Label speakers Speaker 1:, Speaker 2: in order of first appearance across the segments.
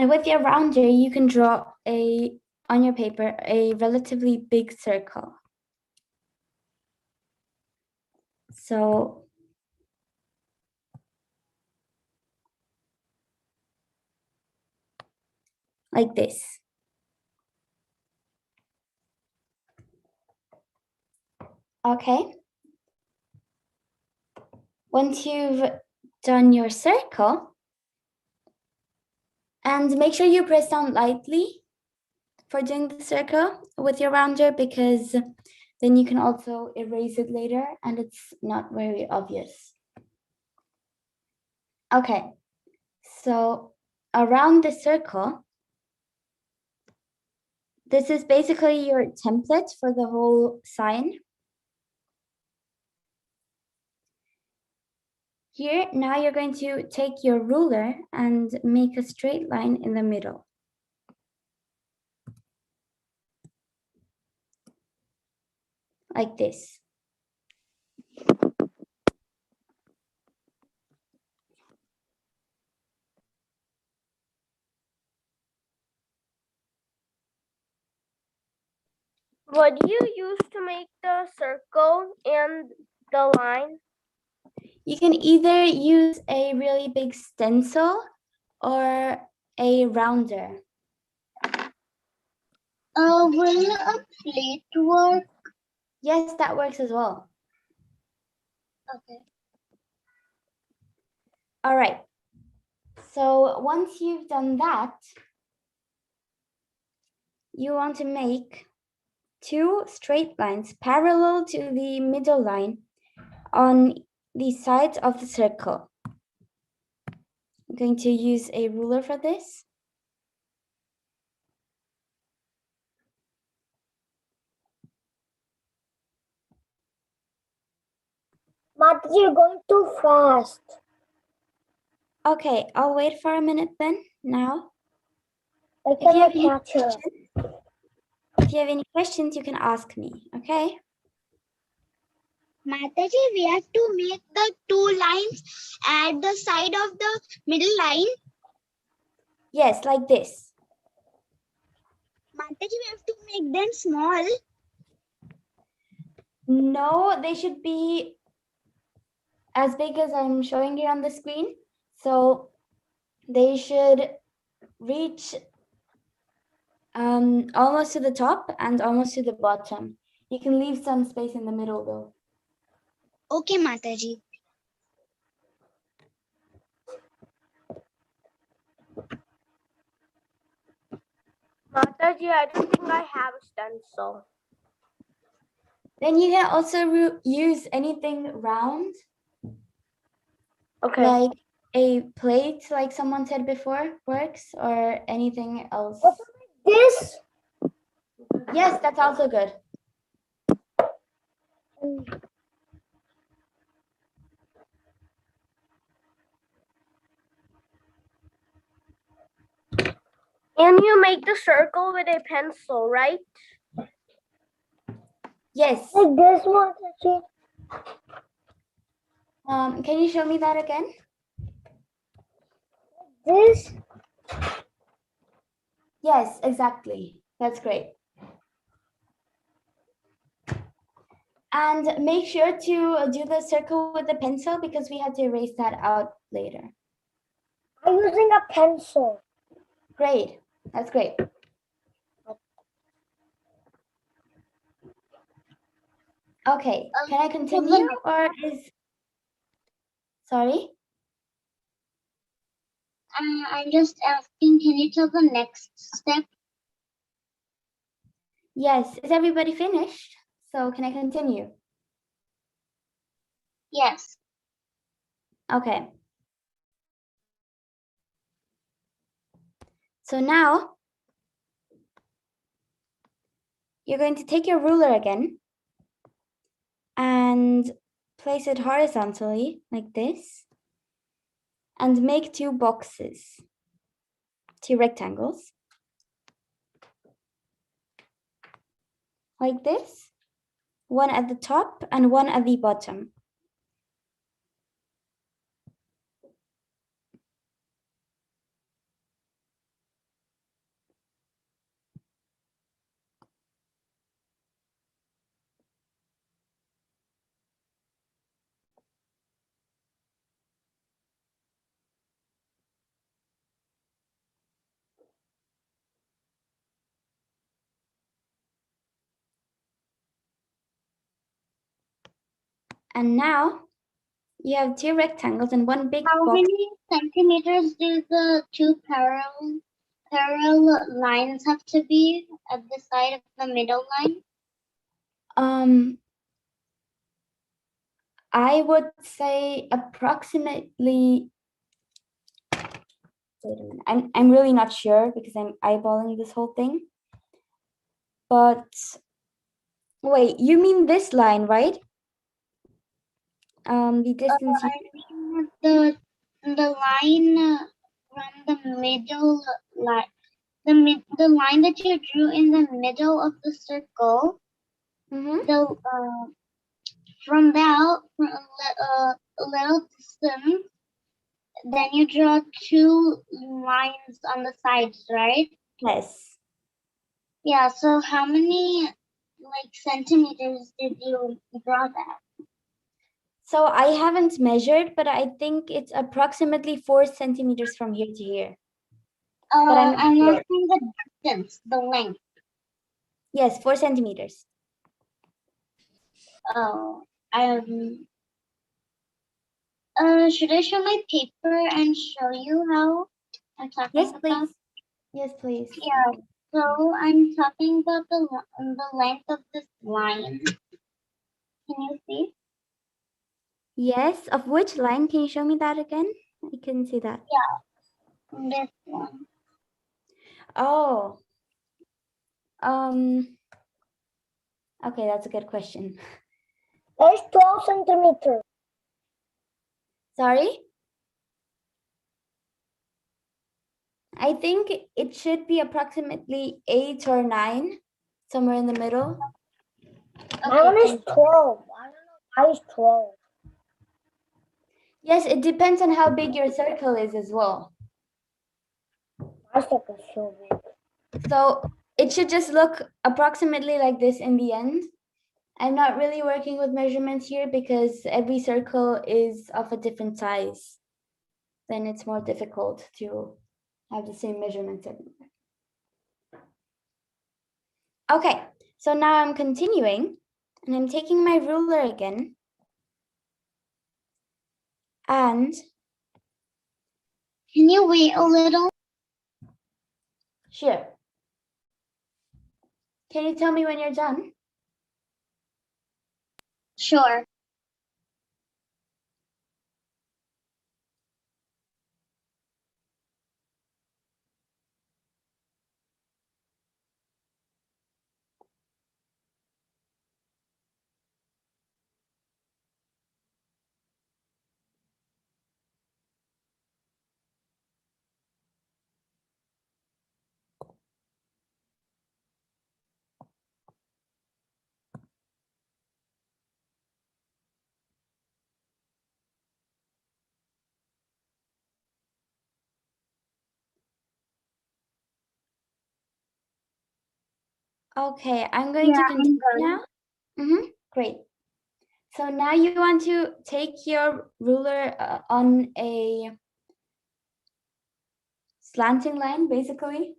Speaker 1: And with your rounder, you can draw on your paper a relatively big circle. So like this. Okay. Once you've done your circle, and make sure you press down lightly for doing the circle with your rounder, because then you can also erase it later and it's not very obvious. Okay, so around the circle, this is basically your template for the whole sign. Here, now you're going to take your ruler and make a straight line in the middle. Like this.
Speaker 2: What do you use to make the circle and the line?
Speaker 1: You can either use a really big stencil or a rounder.
Speaker 3: Will a plate work?
Speaker 1: Yes, that works as well.
Speaker 3: Okay.
Speaker 1: All right. So once you've done that, you want to make 2 straight lines parallel to the middle line on the sides of the circle. I'm going to use a ruler for this.
Speaker 3: But you're going too fast.
Speaker 1: Okay, I'll wait for a minute then, now.
Speaker 3: I
Speaker 1: If you have
Speaker 3: cannot catch her.
Speaker 1: If you have any questions, you can ask me, okay?
Speaker 3: Mataji, we have to make the 2 lines at the side of the middle line.
Speaker 1: Yes, like this.
Speaker 3: Mataji, we have to make them small.
Speaker 1: No, they should be as big as I'm showing you on the screen. So they should reach almost to the top and almost to the bottom. You can leave some space in the middle though.
Speaker 3: Okay, Mataji.
Speaker 2: Mataji, I don't think I have a stencil.
Speaker 1: Then you can also use anything round.
Speaker 2: Okay.
Speaker 1: Like a plate, like someone said before, works, or anything else.
Speaker 3: This?
Speaker 1: Yes, that's also good.
Speaker 2: And you make the circle with a pencil, right?
Speaker 1: Yes.
Speaker 3: Like this one, Mataji.
Speaker 1: Can you show me that again?
Speaker 3: This?
Speaker 1: Yes, exactly. That's great. And make sure to do the circle with the pencil because we had to erase that out later.
Speaker 3: I'm using a pencil.
Speaker 1: Great. That's great. Okay, can I continue or is... Sorry?
Speaker 3: I'm just asking, can you tell the next step?
Speaker 1: Yes, is everybody finished? So can I continue?
Speaker 3: Yes.
Speaker 1: Okay. So now you're going to take your ruler again and place it horizontally like this and make 2 boxes, 2 rectangles like this, one at the top and one at the bottom. And now you have two rectangles and one big
Speaker 3: How
Speaker 1: box.
Speaker 3: many centimeters do the two parallel lines have to be at the side of the middle line?
Speaker 1: I would say approximately. Wait a minute. I'm really not sure because I'm eyeballing this whole thing. But wait, you mean this line, right? The distance.
Speaker 3: I mean the line from the middle line, the line that you drew in the middle of the circle.
Speaker 1: Mm-hmm.
Speaker 3: The from that a little distance, then you draw two lines on the sides, right?
Speaker 1: Yes.
Speaker 3: Yeah. So how many centimeters did you draw that?
Speaker 1: So I haven't measured, but I think it's approximately 4 centimeters from here to here. But I'm not
Speaker 3: I'm
Speaker 1: sure.
Speaker 3: asking the distance, the length.
Speaker 1: Yes, 4 centimeters.
Speaker 3: Oh, should I show my paper and show you how I'm talking
Speaker 1: Yes,
Speaker 3: about?
Speaker 1: please. Yes, please.
Speaker 3: Yeah. So I'm talking about the length of this line. Can you see?
Speaker 1: Yes, of which line? Can you show me that again? I couldn't see that.
Speaker 3: Yeah, this one.
Speaker 1: Oh. Okay, that's a good question.
Speaker 2: There's 12 centimeters.
Speaker 1: Sorry? I think it should be approximately 8 or 9, somewhere in the middle.
Speaker 2: Mine is 12. I don't know why it's 12.
Speaker 1: Yes, it depends on how big your circle is as well.
Speaker 2: My circle is so big.
Speaker 1: So it should just look approximately like this in the end. I'm not really working with measurements here because every circle is of a different size. Then it's more difficult to have the same measurements everywhere. Okay, so now I'm continuing and I'm taking my ruler again. And
Speaker 3: Can you wait a little?
Speaker 1: sure. Can you tell me when you're done?
Speaker 3: Sure.
Speaker 1: Okay, I'm going to continue now. Great. So now you want to take your ruler on a slanting line, basically.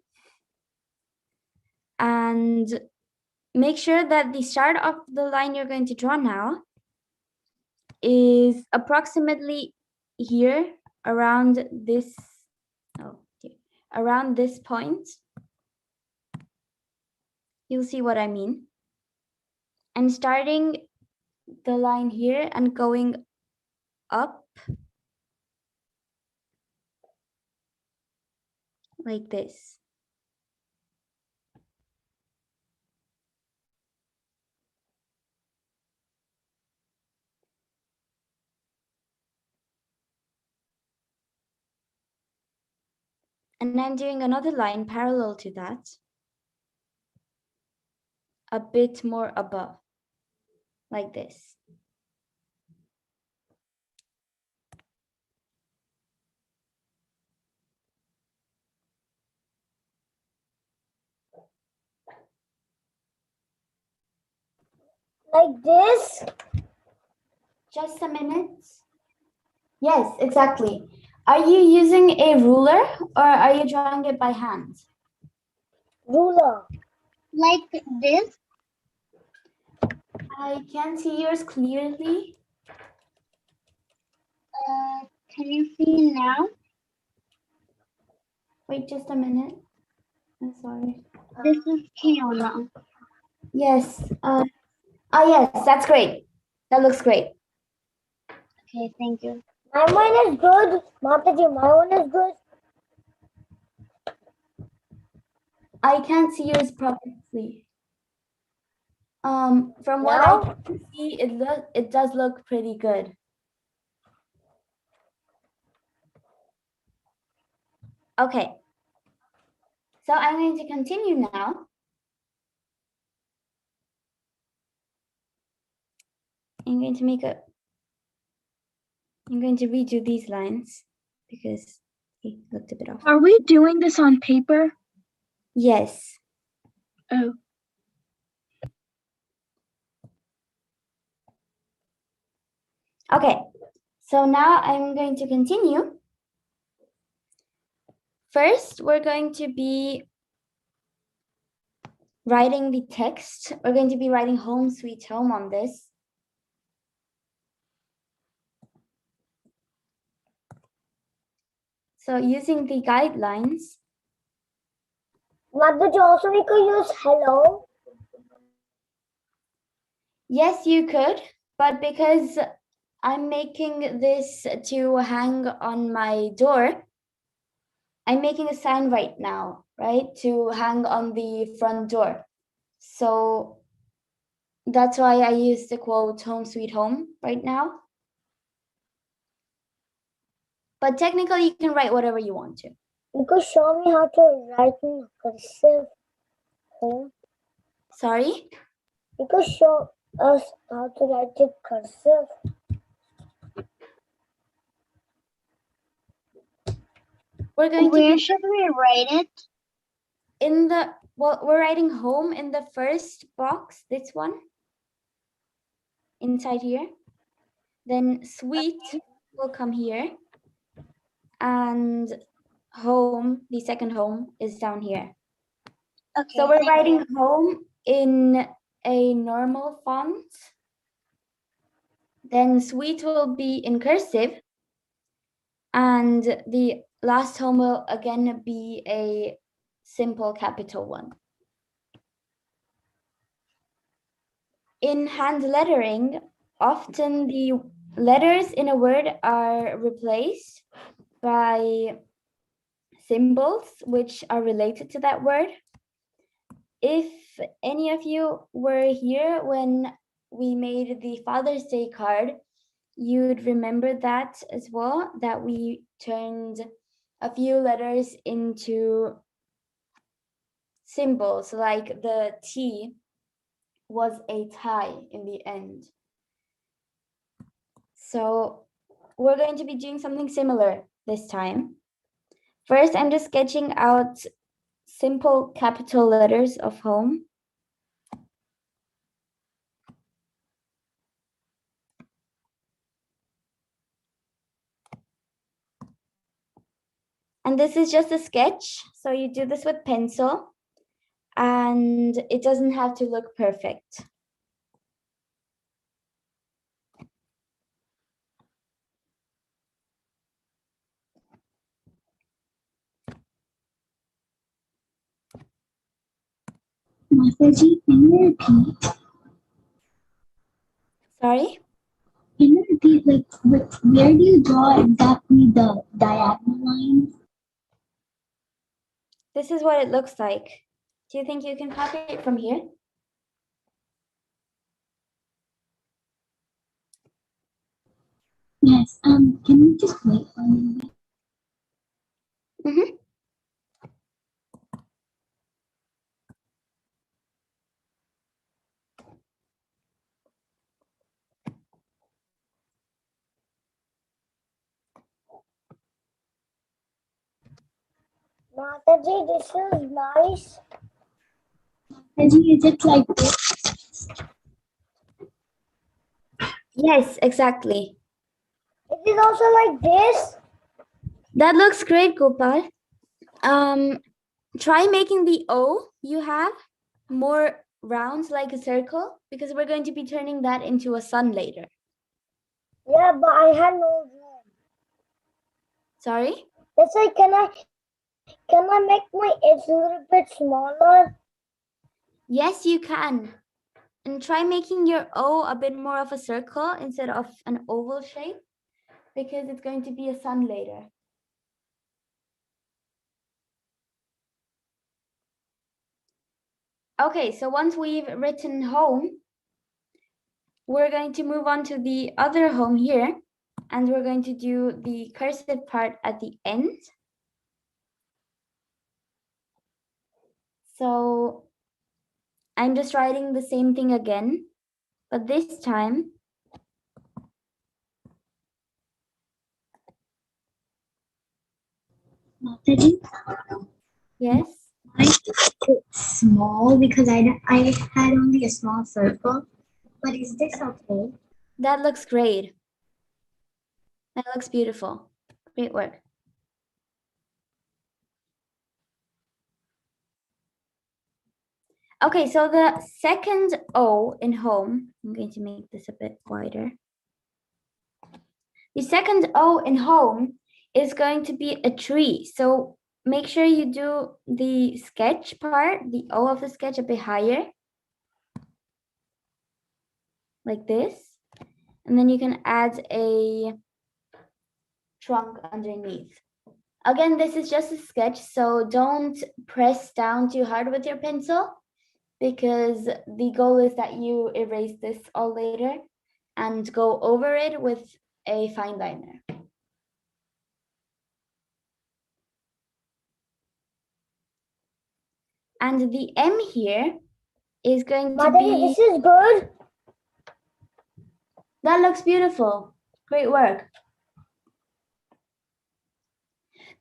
Speaker 1: And make sure that the start of the line you're going to draw now is approximately here around this, around this point. You'll see what I mean. And starting the line here and going up like this. And I'm doing another line parallel to that, a bit more above, like this.
Speaker 2: Like this?
Speaker 1: Just a minute. Yes, exactly. Are you using a ruler or are you drawing it by hand?
Speaker 2: Ruler.
Speaker 3: Like this?
Speaker 1: I can't see yours clearly.
Speaker 3: Can you see now?
Speaker 1: Wait just a minute. I'm sorry.
Speaker 3: This is Kiona.
Speaker 1: Yes. Yes, that's great. That looks great.
Speaker 3: Okay, thank you.
Speaker 2: My one is good. Mataji, my one is good.
Speaker 1: I can't see yours properly. From what
Speaker 2: Now?
Speaker 1: I can see, it does look pretty good. Okay. So I'm going to continue now. I'm going to redo these lines because he looked a bit off.
Speaker 4: Are we doing this on paper?
Speaker 1: Yes.
Speaker 4: Oh.
Speaker 1: Okay. So now I'm going to continue. First, we're going to be writing the text. We're going to be writing Home Sweet Home on this. So using the guidelines.
Speaker 2: Mataji, also we could use hello.
Speaker 1: Yes, you could, but because I'm making this to hang on my door, I'm making a sign right now, right, to hang on the front door. So that's why I use the quote Home Sweet Home right now. But technically, you can write whatever you want to.
Speaker 2: You could show me how to write in cursive. Home.
Speaker 1: Sorry?
Speaker 2: You could show us how to write it cursive.
Speaker 1: We're going to
Speaker 3: Where
Speaker 1: be
Speaker 3: should we write it?
Speaker 1: in the, well, we're writing home in the first box, this one, inside here. Then sweet will come here. And home, the second home, is down here.
Speaker 3: Okay.
Speaker 1: So we're
Speaker 3: thank
Speaker 1: writing
Speaker 3: you.
Speaker 1: home in a normal font. Then sweet will be in cursive. And the last home will again be a simple capital one. In hand lettering, often the letters in a word are replaced by symbols which are related to that word. If any of you were here when we made the Father's Day card, you'd remember that as well, that we turned a few letters into symbols, like the T was a tie in the end. So we're going to be doing something similar this time. First, I'm just sketching out simple capital letters of home. And this is just a sketch. So you do this with pencil and it doesn't have to look perfect.
Speaker 4: Mataji, can you repeat?
Speaker 1: Sorry?
Speaker 4: Can you repeat, like, where do you draw exactly the diagonal lines?
Speaker 1: This is what it looks like. Do you think you can copy it from here?
Speaker 4: Yes, can you just wait for a minute?
Speaker 1: Mm-hmm.
Speaker 2: Mataji, this is nice.
Speaker 4: Mataji, is it like this?
Speaker 1: Yes, exactly.
Speaker 2: It is also like this.
Speaker 1: That looks great, Gopal. Try making the O you have more rounds like a circle because we're going to be turning that into a sun later.
Speaker 2: Yeah, but I had no room.
Speaker 1: Sorry?
Speaker 2: That's like, can I make my edge a little bit smaller?
Speaker 1: Yes, you can. And try making your O a bit more of a circle instead of an oval shape, because it's going to be a sun later. Okay, so once we've written home, we're going to move on to the other home here, and we're going to do the cursive part at the end. So I'm just writing the same thing again, but this time,
Speaker 4: Mataji,
Speaker 1: yes,
Speaker 4: I put small because I had only a small circle. But is this okay?
Speaker 1: that looks great. That looks beautiful. Great work. Okay, so the second O in home, I'm going to make this a bit wider. The second O in home is going to be a tree. So make sure you do the sketch part, the O of the sketch a bit higher, like this. And then you can add a trunk underneath. Again, this is just a sketch, so don't press down too hard with your pencil, because the goal is that you erase this all later and go over it with a fine liner. And the M here is going to be...
Speaker 2: This is good.
Speaker 1: That looks beautiful. Great work.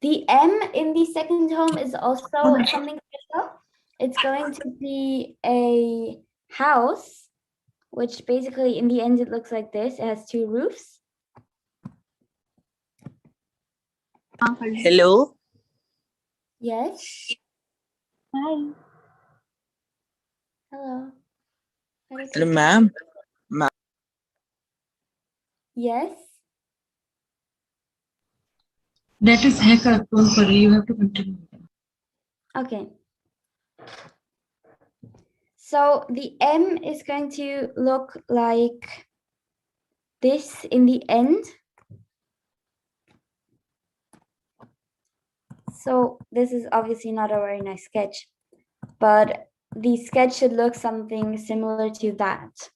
Speaker 1: The M in the second home is also something special. It's going to be a house, which basically in the end it looks like this. It has two roofs.
Speaker 5: Hello.
Speaker 1: Yes.
Speaker 4: Hi.
Speaker 1: Hello.
Speaker 5: Hello, ma'am.
Speaker 1: Yes.
Speaker 6: That is hacker tool for you. You have to continue.
Speaker 1: Okay. So the M is going to look like this in the end. So this is obviously not a very nice sketch, but the sketch should look something similar to that.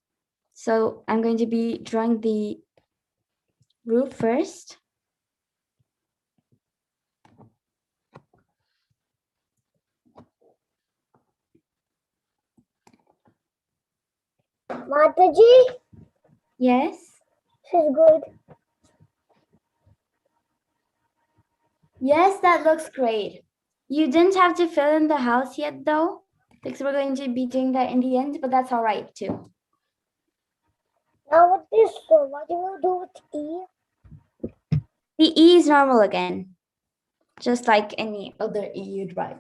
Speaker 1: So I'm going to be drawing the roof first.
Speaker 2: Mataji,
Speaker 1: Yes.
Speaker 2: this is good.
Speaker 1: Yes, that looks great. You didn't have to fill in the house yet though, because we're going to be doing that in the end, but that's all right too.
Speaker 2: Now what do you do with E?
Speaker 1: The E is normal again, just like any other E you'd write.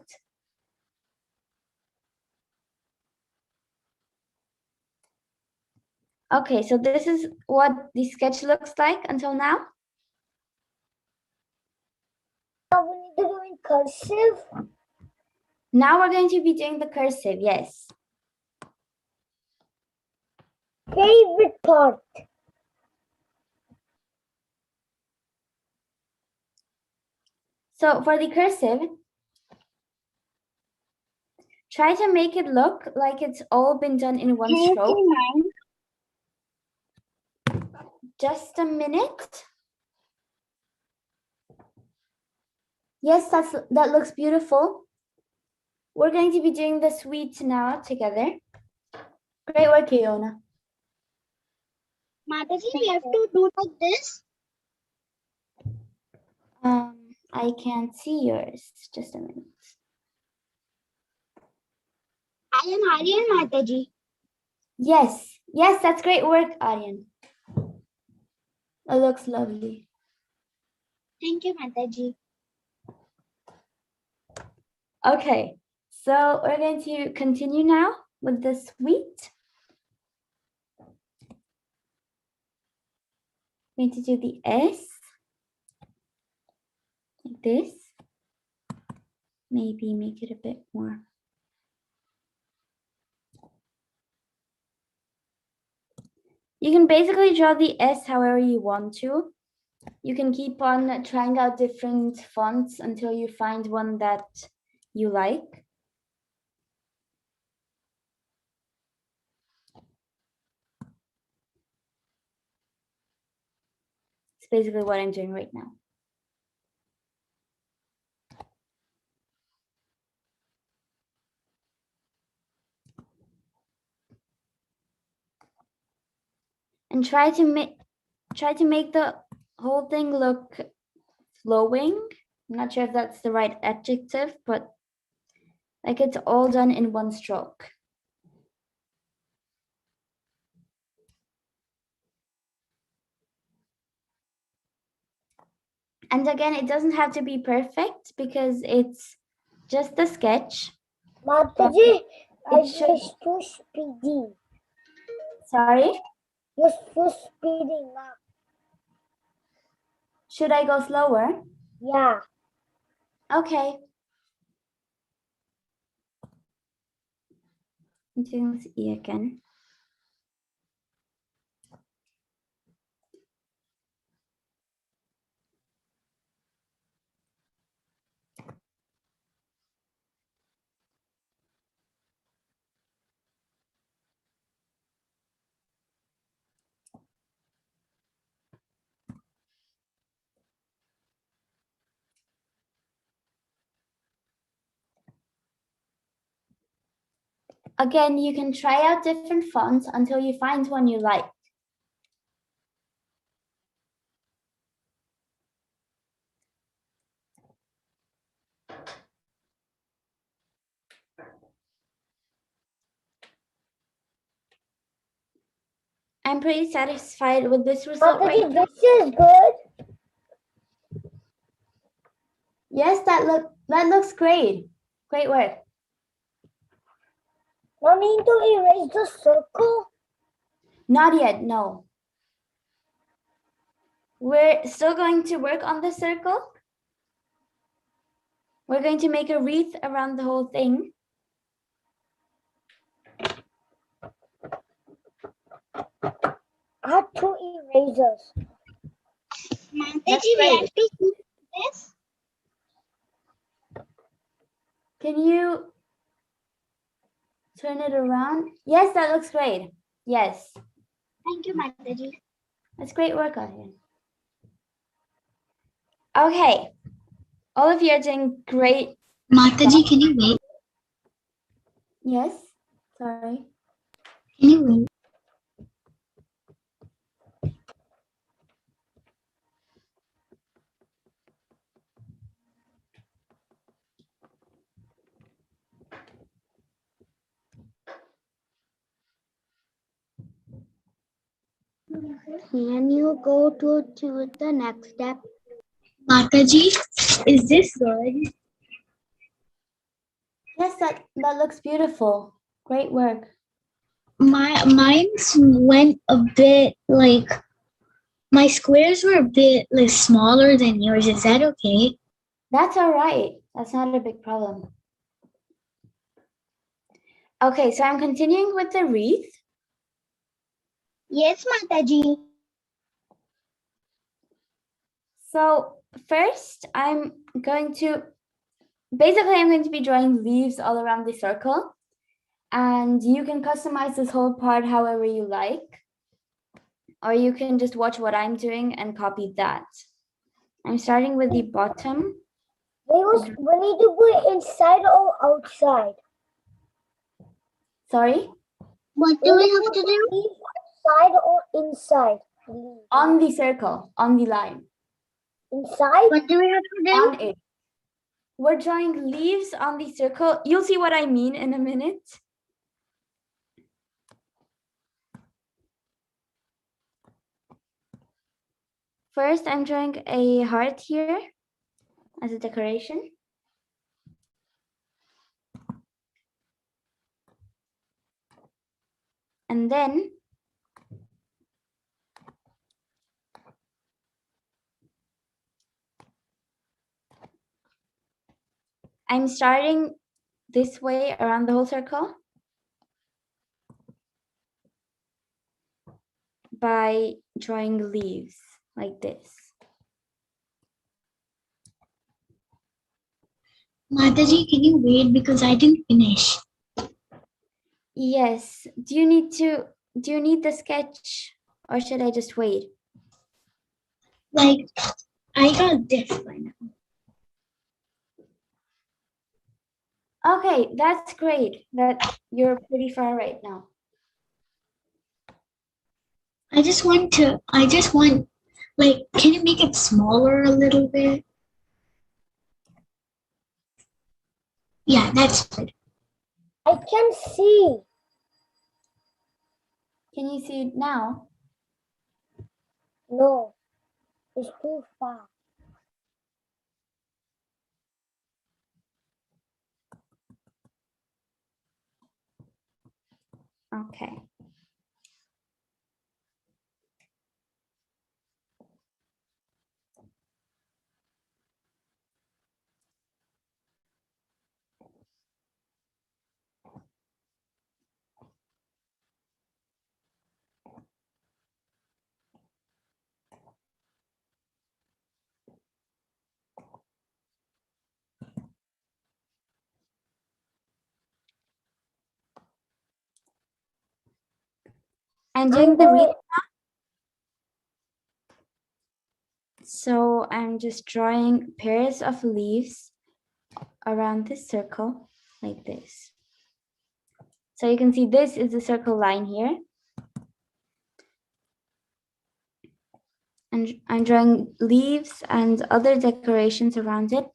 Speaker 1: Okay, so this is what the sketch looks like until now.
Speaker 2: Now we need to do in cursive.
Speaker 1: Now we're going to be doing the cursive, yes.
Speaker 2: Favorite part.
Speaker 1: So for the cursive, try to make it look like it's all been done in one stroke. Just a minute. Yes, that looks beautiful. We're going to be doing the sweet now together. Great work, Kiona.
Speaker 3: Mataji, we have to do like this.
Speaker 1: I can't see yours. Just a minute.
Speaker 3: I am Aryan, Mataji.
Speaker 1: Yes, yes, that's great work, Aryan. It looks lovely.
Speaker 3: Thank you, Mataji.
Speaker 1: Okay, so we're going to continue now with the sweet. Going to do the S. this. Maybe make it a bit more. You can basically draw the S however you want to. You can keep on trying out different fonts until you find one that you like. It's basically what I'm doing right now. And try to make the whole thing look flowing. I'm not sure if that's the right adjective, but like it's all done in one stroke. And again, it doesn't have to be perfect because it's just a sketch.
Speaker 2: Mataji,
Speaker 1: It should.
Speaker 2: too speedy.
Speaker 1: Sorry?
Speaker 2: You're too speedy now.
Speaker 1: Should I go slower?
Speaker 2: Yeah.
Speaker 1: Okay. I'm doing this E again. Again, you can try out different fonts until you find one you like. I'm pretty satisfied with this result right now.
Speaker 2: This is good.
Speaker 1: Yes, that looks great. Great work.
Speaker 2: No need to erase the circle.
Speaker 1: Not yet, no. We're still going to work on the circle. We're going to make a wreath around the whole thing.
Speaker 2: I have 2 erasers.
Speaker 3: Mataji, we have to do this.
Speaker 1: Can you turn it around? Yes, that looks great. Yes.
Speaker 3: Thank you, Mataji.
Speaker 1: That's great work on you. Okay. All of you are doing great.
Speaker 4: Mataji, can you wait?
Speaker 1: Yes. Sorry.
Speaker 4: Can you wait?
Speaker 3: Can you go to the next step?
Speaker 4: Mataji, is this good?
Speaker 1: Yes, that looks beautiful. Great work.
Speaker 4: Mine went a bit like my squares were a bit like smaller than yours. Is that okay?
Speaker 1: That's all right. That's not a big problem. Okay, so I'm continuing with the wreath.
Speaker 3: Yes, Mataji.
Speaker 1: So first, I'm going to be drawing leaves all around the circle. And you can customize this whole part however you like. Or you can just watch what I'm doing and copy that. I'm starting with the bottom.
Speaker 2: We need to put inside or outside.
Speaker 1: Sorry?
Speaker 3: What do we have to do?
Speaker 2: Outside or inside?
Speaker 1: On the circle, on the line.
Speaker 2: Inside?
Speaker 3: What do we have to do?
Speaker 1: On it. We're drawing leaves on the circle. You'll see what I mean in a minute. First, I'm drawing a heart here as a decoration. And then I'm starting this way around the whole circle by drawing leaves like this.
Speaker 4: Mataji, can you wait because I didn't finish?
Speaker 1: Yes. Do you need the sketch or should I just wait?
Speaker 4: Like, I got this by now.
Speaker 1: Okay, that's great. That you're pretty far right now.
Speaker 4: I just want, like, can you make it smaller a little bit? Yeah, that's good.
Speaker 2: I can see.
Speaker 1: Can you see it now?
Speaker 2: No, it's too far.
Speaker 1: Okay. I'm doing the read. So I'm just drawing pairs of leaves around this circle like this. So you can see this is the circle line here. And I'm drawing leaves and other decorations around it.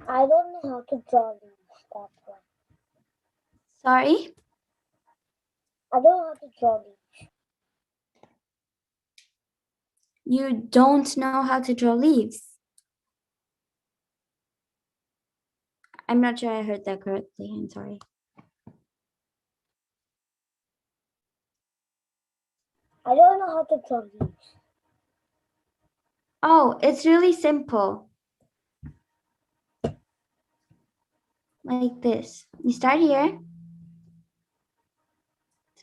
Speaker 2: I don't know how to draw leaves. That's why.
Speaker 1: Sorry?
Speaker 2: I don't know how to draw leaves.
Speaker 1: You don't know how to draw leaves. I'm not sure I heard that correctly. I'm sorry.
Speaker 2: I don't know how to draw leaves.
Speaker 1: Oh, it's really simple. Like this. You start here.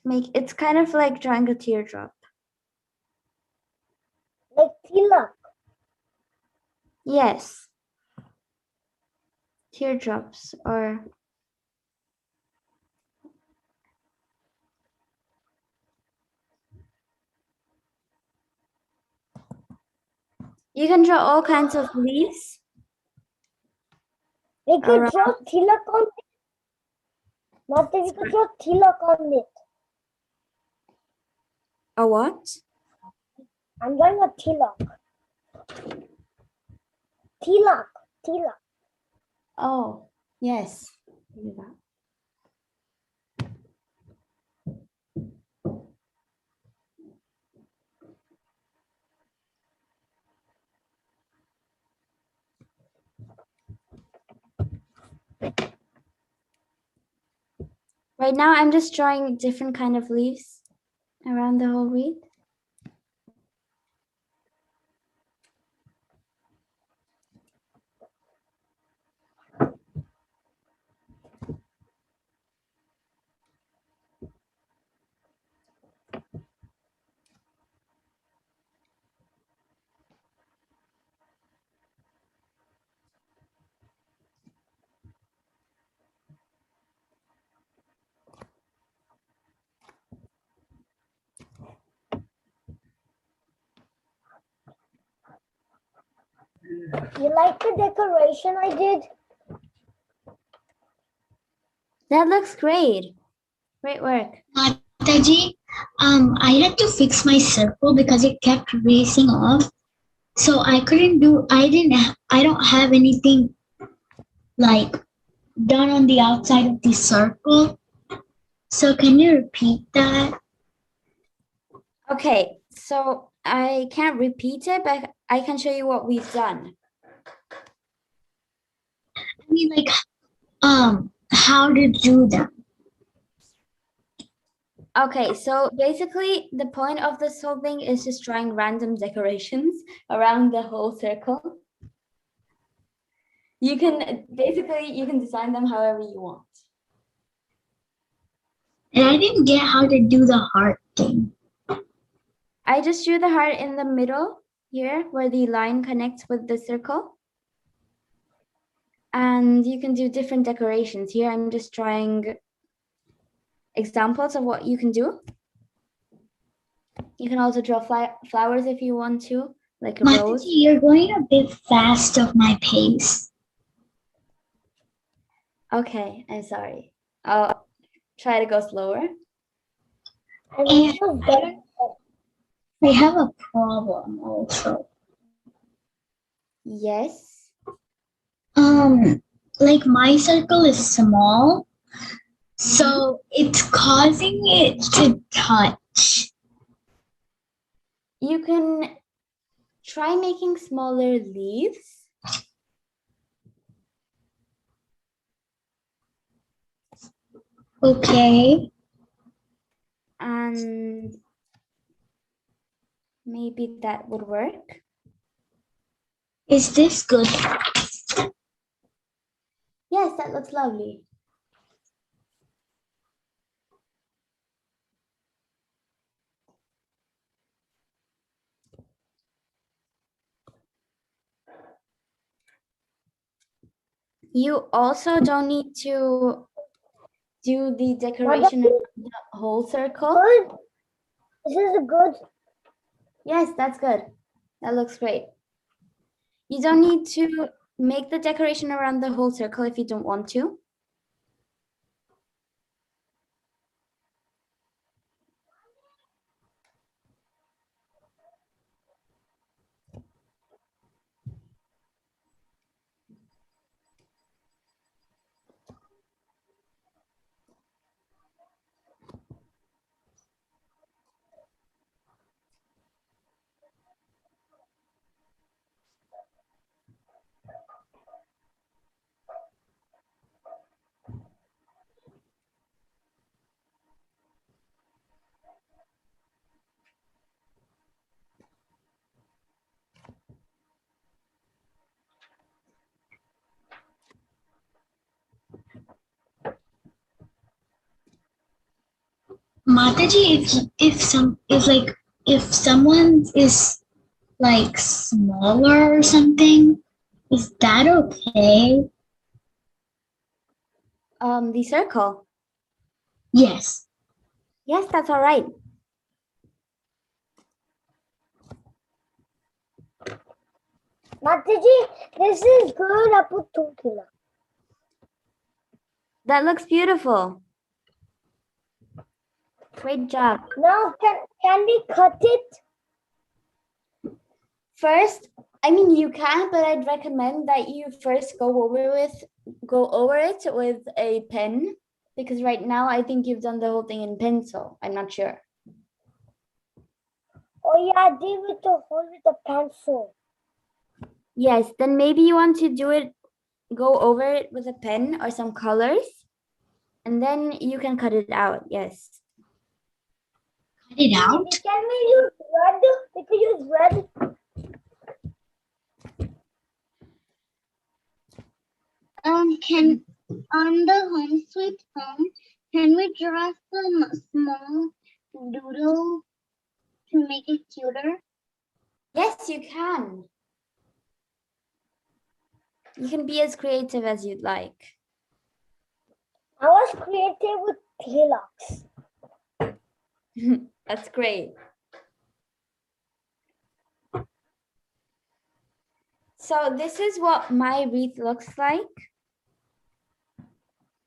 Speaker 1: It's kind of like drawing a teardrop.
Speaker 2: Like tilak.
Speaker 1: Yes. Teardrops or you can draw all kinds of leaves.
Speaker 2: We could draw tilak on it. Mate, we could draw tilak on it.
Speaker 1: A what?
Speaker 2: I'm drawing a tilak. Tilak. Tilak.
Speaker 1: Oh, yes. Do that. Right now, I'm just drawing different kind of leaves around the whole wreath.
Speaker 2: You like the decoration I did?
Speaker 1: That looks great. Great work.
Speaker 4: Mataji, I had to fix my circle because it kept racing off. So I don't have anything like done on the outside of the circle. So can you repeat that?
Speaker 1: Okay, so I can't repeat it, but I can show you what we've done.
Speaker 4: me like how to do them.
Speaker 1: Okay, so basically the point of this whole thing is just drawing random decorations around the whole circle. You can design them however you want.
Speaker 4: And I didn't get how to do the heart thing.
Speaker 1: I just drew the heart in the middle here where the line connects with the circle. And you can do different decorations. Here I'm just drawing examples of what you can do. You can also draw flowers if you want to, like a rose.
Speaker 4: Mataji, you're going a bit fast of my pace.
Speaker 1: Okay, I'm sorry. I'll try to go slower.
Speaker 4: And I have a problem also.
Speaker 1: Yes.
Speaker 4: Like my circle is small, so it's causing it to touch.
Speaker 1: You can try making smaller leaves.
Speaker 4: Okay.
Speaker 1: And maybe that would work.
Speaker 4: Is this good?
Speaker 1: Yes, that looks lovely. You also don't need to do the decoration of the whole circle.
Speaker 2: Good. This is good.
Speaker 1: Yes, that's good. That looks great. You don't need to make the decoration around the whole circle if you don't want to.
Speaker 4: Mataji, if someone is like smaller or something, is that okay?
Speaker 1: The circle.
Speaker 4: Yes.
Speaker 1: Yes, that's all right.
Speaker 2: Mataji, this is good. I put 2 kilo.
Speaker 1: That looks beautiful. Great job.
Speaker 2: Now can we cut it?
Speaker 1: First, I mean you can, but I'd recommend that you first go over it with a pen, because right now I think you've done the whole thing in pencil. I'm not sure.
Speaker 2: Oh yeah, I did with the whole with the pencil.
Speaker 1: Yes, then maybe you want to go over it with a pen or some colors, and then you can cut it out. Yes.
Speaker 4: Cut it out?
Speaker 2: Can we use red? We could use red.
Speaker 3: Can on the home sweet home, can we draw some small doodle to make it cuter?
Speaker 1: Yes, you can. You can be as creative as you'd like.
Speaker 2: I was creative with Hilux.
Speaker 1: That's great. So this is what my wreath looks like.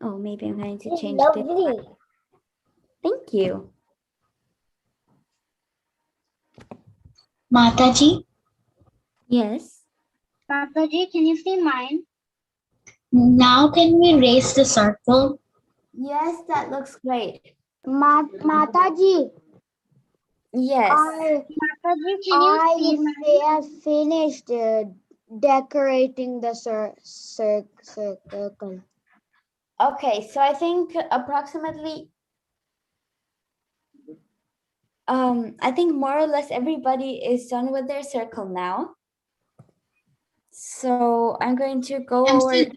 Speaker 1: Oh, maybe I'm going to
Speaker 2: It's
Speaker 1: change
Speaker 2: lovely.
Speaker 1: this. Thank you.
Speaker 4: Mataji,
Speaker 1: Yes.
Speaker 3: Mataji, can you see mine?
Speaker 4: now can we raise the circle?
Speaker 1: Yes, that looks great.
Speaker 2: Mataji,
Speaker 1: Yes.
Speaker 3: Mataji, can you see mine?
Speaker 2: have finished
Speaker 7: decorating the circle.
Speaker 1: Okay, so I think approximately, I think more or less everybody is done with their circle now. So I'm going to go
Speaker 4: I'm
Speaker 1: over.
Speaker 4: still,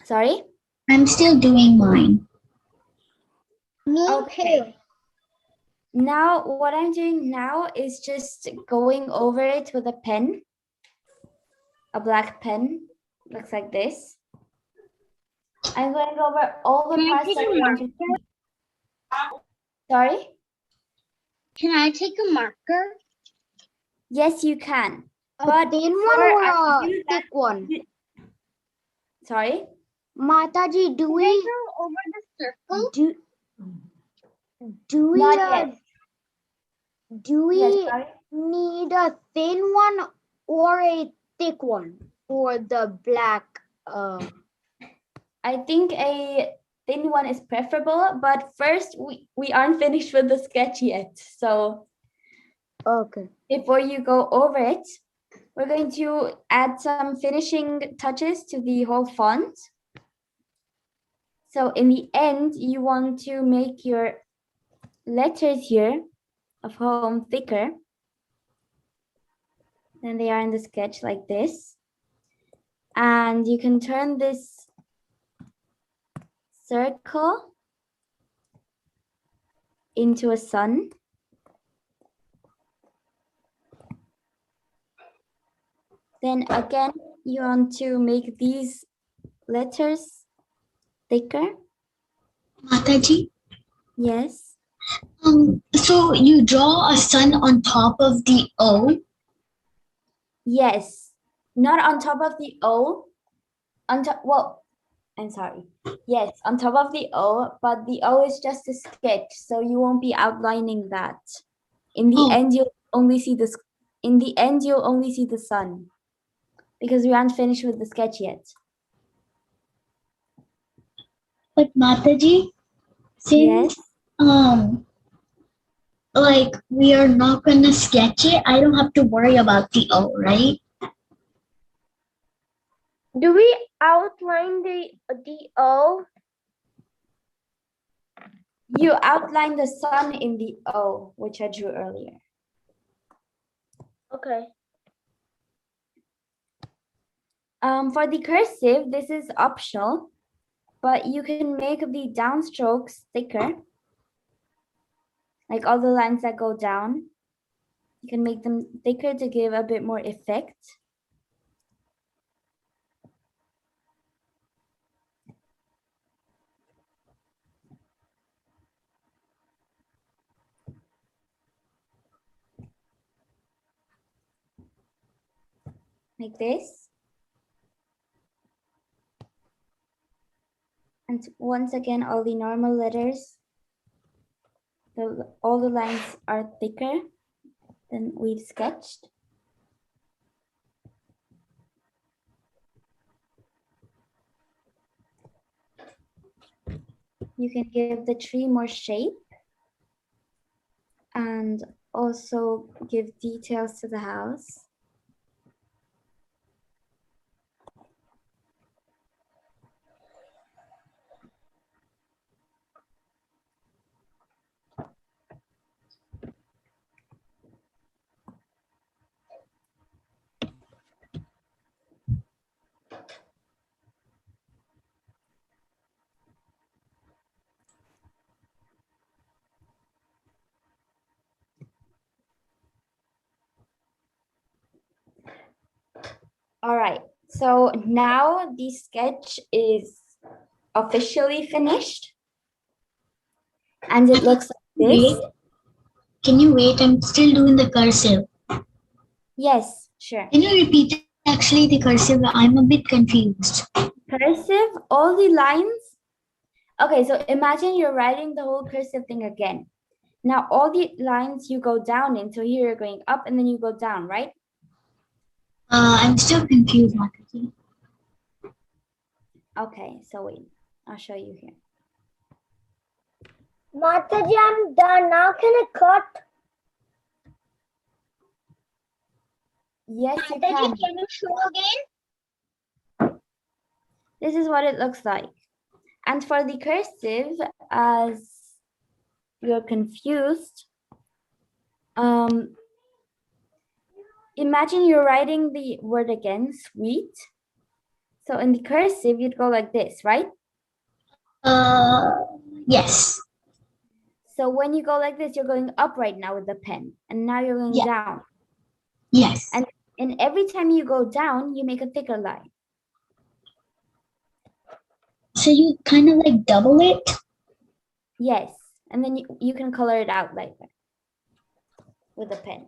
Speaker 1: Sorry?
Speaker 4: I'm still doing mine.
Speaker 7: Me
Speaker 1: Okay. Now, what I'm doing now is just going over it with a pen, a black pen, looks like this. I'm going over all the
Speaker 3: Can I
Speaker 1: parts
Speaker 3: take
Speaker 1: that
Speaker 3: a
Speaker 1: I want to see. Sorry?
Speaker 3: Can I take a marker?
Speaker 1: Yes, you can.
Speaker 7: A
Speaker 1: But
Speaker 7: thin
Speaker 1: before
Speaker 7: one or
Speaker 1: I
Speaker 7: a
Speaker 1: do that,
Speaker 7: thick one?
Speaker 1: Sorry?
Speaker 7: Mataji, do
Speaker 3: Can I
Speaker 7: we
Speaker 3: go over the circle?
Speaker 7: do we
Speaker 1: Not yet.
Speaker 7: do
Speaker 1: Yes,
Speaker 7: we
Speaker 1: sorry?
Speaker 7: need a thin one or a thick one for the black?
Speaker 1: I think a thin one is preferable, but first we aren't finished with the sketch yet. So
Speaker 7: Okay.
Speaker 1: before you go over it, we're going to add some finishing touches to the whole font. So in the end, you want to make your letters here of home thicker than they are in the sketch, like this. And you can turn this circle into a sun. Then again, you want to make these letters thicker.
Speaker 4: Mataji,
Speaker 1: Yes.
Speaker 4: so you draw a sun on top of the O.
Speaker 1: Yes. Not on top of the O. On top, well, I'm sorry. Yes, on top of the O, but the O is just a sketch, so you won't be outlining that. In the
Speaker 4: Oh.
Speaker 1: end, you'll only see this. In the end, you'll only see the sun, because we aren't finished with the sketch yet.
Speaker 4: But Mataji, since
Speaker 1: Yes.
Speaker 4: like we are not gonna sketch it, I don't have to worry about the O, right?
Speaker 2: Do we outline the O?
Speaker 1: You outline the sun in the O, which I drew earlier.
Speaker 2: Okay.
Speaker 1: For the cursive, this is optional, but you can make the downstrokes thicker. Like all the lines that go down, you can make them thicker to give a bit more effect. Like this. And once again, all the normal letters, all the lines are thicker than we've sketched. You can give the tree more shape and also give details to the house. All right, so now the sketch is officially finished. And it looks like this.
Speaker 4: Wait. Can you wait? I'm still doing the cursive.
Speaker 1: Yes, sure.
Speaker 4: Can you repeat actually the cursive? I'm a bit confused.
Speaker 1: Cursive, all the lines. Okay, so imagine you're writing the whole cursive thing again. Now all the lines you go down in, so here you're going up and then you go down, right?
Speaker 4: I'm still confused, Mataji.
Speaker 1: Okay, so wait, I'll show you here.
Speaker 7: Mataji, I'm done. Now can I cut?
Speaker 1: Yes, you
Speaker 3: Mataji,
Speaker 1: can.
Speaker 3: can you show again?
Speaker 1: This is what it looks like. And for the cursive, as you're confused, imagine you're writing the word again, sweet. So in the cursive, you'd go like this, right?
Speaker 4: Yes.
Speaker 1: So when you go like this, you're going up right now with the pen, and now you're going
Speaker 4: Yeah.
Speaker 1: down.
Speaker 4: Yes.
Speaker 1: And every time you go down, you make a thicker line.
Speaker 4: So you kind of like double it?
Speaker 1: Yes, and then you can color it out like that with a pen.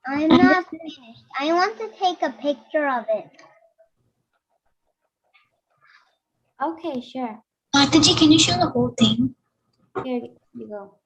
Speaker 3: I'm not finished. I want to take a picture of it.
Speaker 1: Okay, sure.
Speaker 4: Mataji, can you show the whole thing?
Speaker 1: Here you go.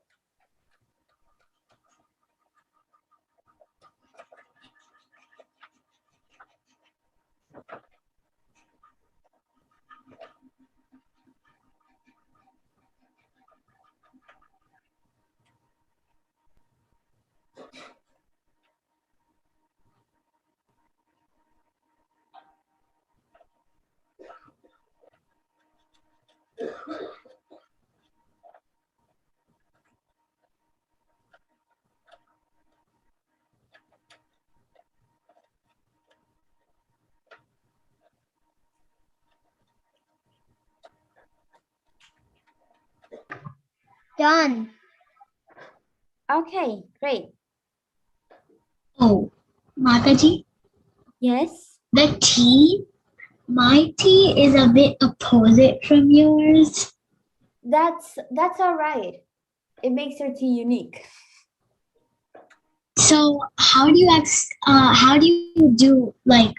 Speaker 3: Done.
Speaker 1: Okay, great.
Speaker 4: Oh, Mataji,
Speaker 1: Yes.
Speaker 4: the T, my T is a bit opposite from yours.
Speaker 1: That's all right. It makes your tea unique.
Speaker 4: So how do you do like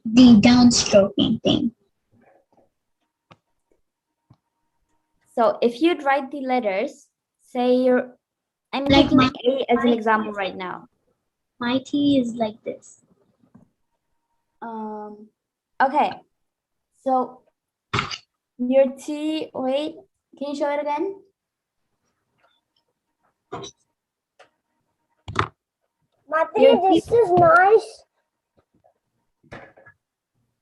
Speaker 4: the downstroking thing?
Speaker 1: So if you'd write the letters, say I'm
Speaker 4: Like
Speaker 1: taking
Speaker 4: my-
Speaker 1: A as an example right now.
Speaker 4: My T is like this.
Speaker 1: Okay. So your T, wait, can you show it again?
Speaker 2: Mataji, this is nice.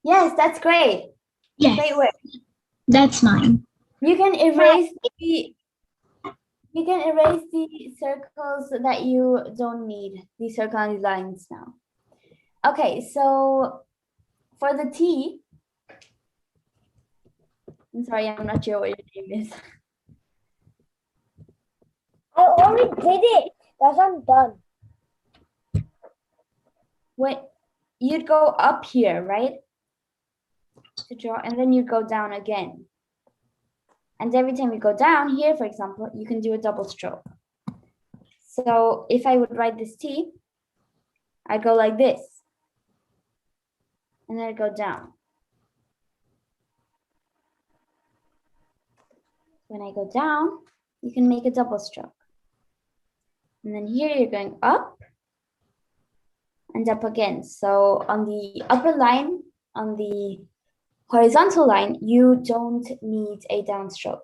Speaker 1: Yes, that's great.
Speaker 4: Yes,
Speaker 1: Great work.
Speaker 4: that's mine.
Speaker 1: You can erase the circles that you don't need, the circle lines now. Okay, so for the T, I'm sorry, I'm not sure what your name is.
Speaker 2: I already did it. That's I'm done.
Speaker 1: When you'd go up here, right? To draw, and then you go down again. And every time you go down here, for example, you can do a double stroke. So if I would write this T, I'd go like this. And then I'd go down. When I go down, you can make a double stroke. And then here you're going up and up again. So on the upper line, on the horizontal line, you don't need a downstroke.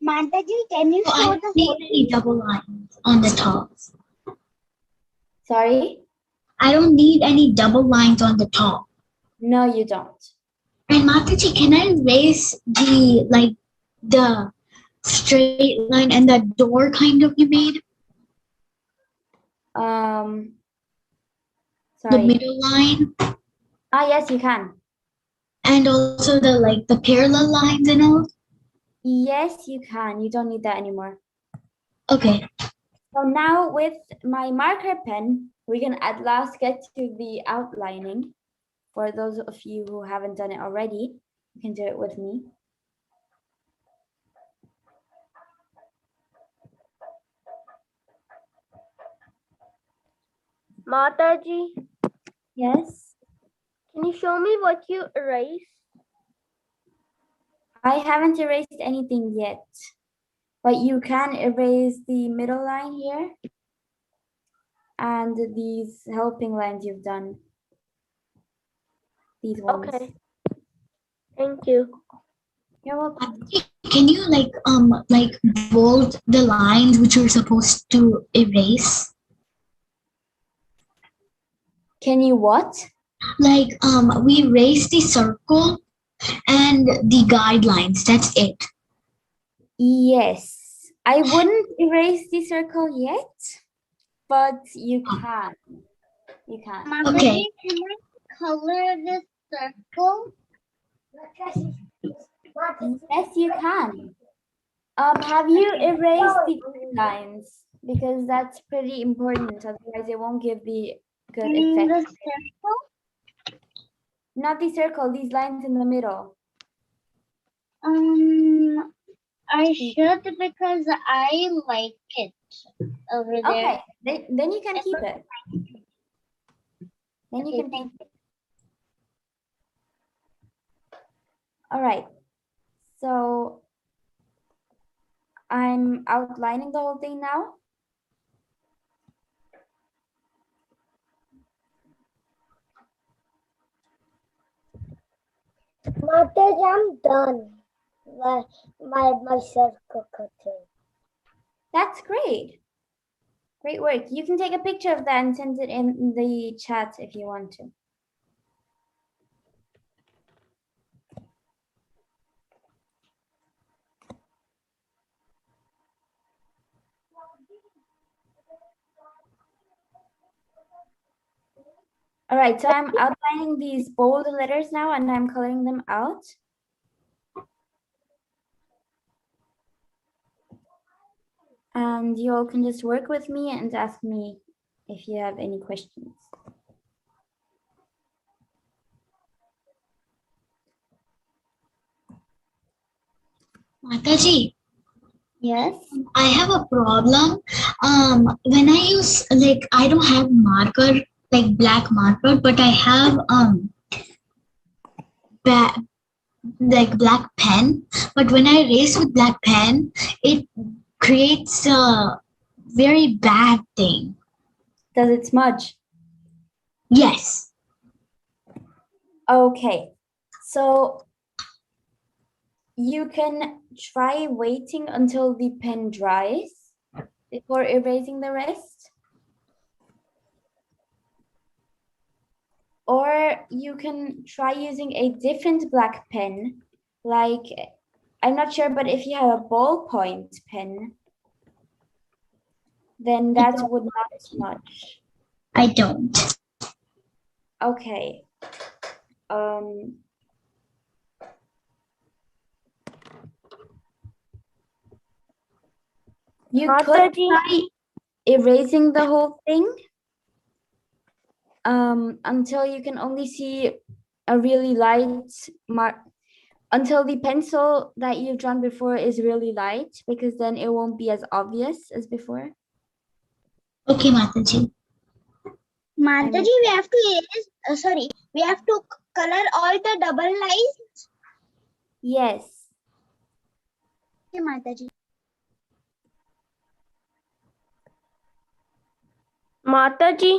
Speaker 3: Mataji, can you
Speaker 4: So
Speaker 3: show
Speaker 4: I
Speaker 3: the
Speaker 4: don't need any double lines on the top.
Speaker 1: Sorry?
Speaker 4: I don't need any double lines on the top.
Speaker 1: No, you don't.
Speaker 4: And Mataji, can I erase the straight line and the door kind of you made? The
Speaker 1: Sorry.
Speaker 4: middle line
Speaker 1: Yes, you can.
Speaker 4: and also the parallel lines and all?
Speaker 1: Yes, you can. You don't need that anymore.
Speaker 4: Okay.
Speaker 1: So now with my marker pen, we can at last get to the outlining. For those of you who haven't done it already, you can do it with me.
Speaker 2: Mataji,
Speaker 1: Yes.
Speaker 2: can you show me what you erased?
Speaker 1: I haven't erased anything yet, but you can erase the middle line here and these helping lines you've done. These ones.
Speaker 2: Okay. Thank you.
Speaker 1: You're welcome.
Speaker 4: Can you like bold the lines which you're supposed to erase?
Speaker 1: Can you what?
Speaker 4: Like we erase the circle and the guidelines. That's it.
Speaker 1: Yes. I wouldn't erase the circle yet, but you
Speaker 4: Oh.
Speaker 1: can. You can.
Speaker 4: Okay.
Speaker 3: Can I color this circle?
Speaker 1: Yes, you can. Have you erased the lines? Because that's pretty important. Otherwise, it won't give the good effect.
Speaker 3: The circle?
Speaker 1: Not the circle. These lines in the middle.
Speaker 3: I should because I like it over there.
Speaker 1: Okay. Then you can keep it. Then you
Speaker 3: Okay,
Speaker 1: can
Speaker 3: thank
Speaker 1: keep it. All right. So I'm outlining the whole thing now.
Speaker 2: Mataji, I'm done. My circle cutting.
Speaker 1: That's great. Great work. You can take a picture of that and send it in the chat if you want to. All right, so I'm outlining these bold letters now and I'm coloring them out. And you all can just work with me and ask me if you have any questions.
Speaker 4: Mataji,
Speaker 1: Yes?
Speaker 4: I have a problem. When I use I don't have marker like black marker, but I have black pen. But when I erase with black pen, it creates a very bad thing.
Speaker 1: Does it smudge?
Speaker 4: Yes.
Speaker 1: Okay, so you can try waiting until the pen dries before erasing the rest. Or you can try using a different black pen, like, I'm not sure, but if you have a ballpoint pen, then that would not smudge.
Speaker 4: I don't.
Speaker 1: Okay. You could try erasing the whole thing until you can only see a really light mark, until the pencil that you've drawn before is really light, because then it won't be as obvious as before.
Speaker 4: Okay, Mataji.
Speaker 3: Mataji, we have to erase, we have to color all the double lines.
Speaker 1: Yes.
Speaker 3: Okay, Mataji.
Speaker 2: Mataji,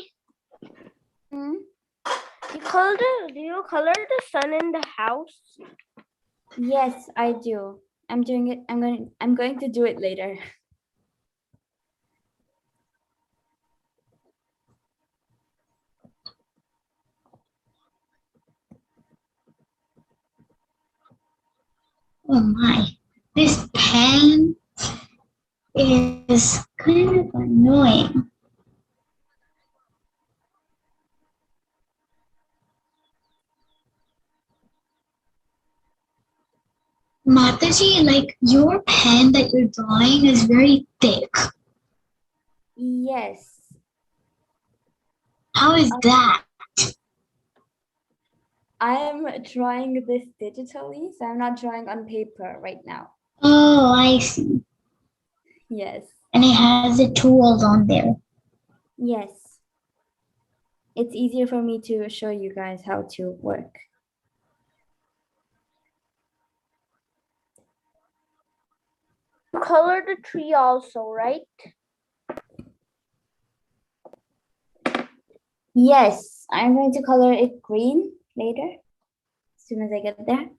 Speaker 1: Hmm?
Speaker 2: do you color the sun in the house?
Speaker 1: Yes, I do. I'm doing it. I'm going to do it later.
Speaker 4: Oh my. This pen is kind of annoying. Mataji, like your pen that you're drawing is very thick.
Speaker 1: Yes.
Speaker 4: How is that?
Speaker 1: I'm drawing this digitally, so I'm not drawing on paper right now.
Speaker 4: Oh, I see.
Speaker 1: Yes.
Speaker 4: And it has the tools on there.
Speaker 1: Yes. It's easier for me to show you guys how to work.
Speaker 2: You color the tree also, right?
Speaker 1: Yes, I'm going to color it green later, as soon as I get there.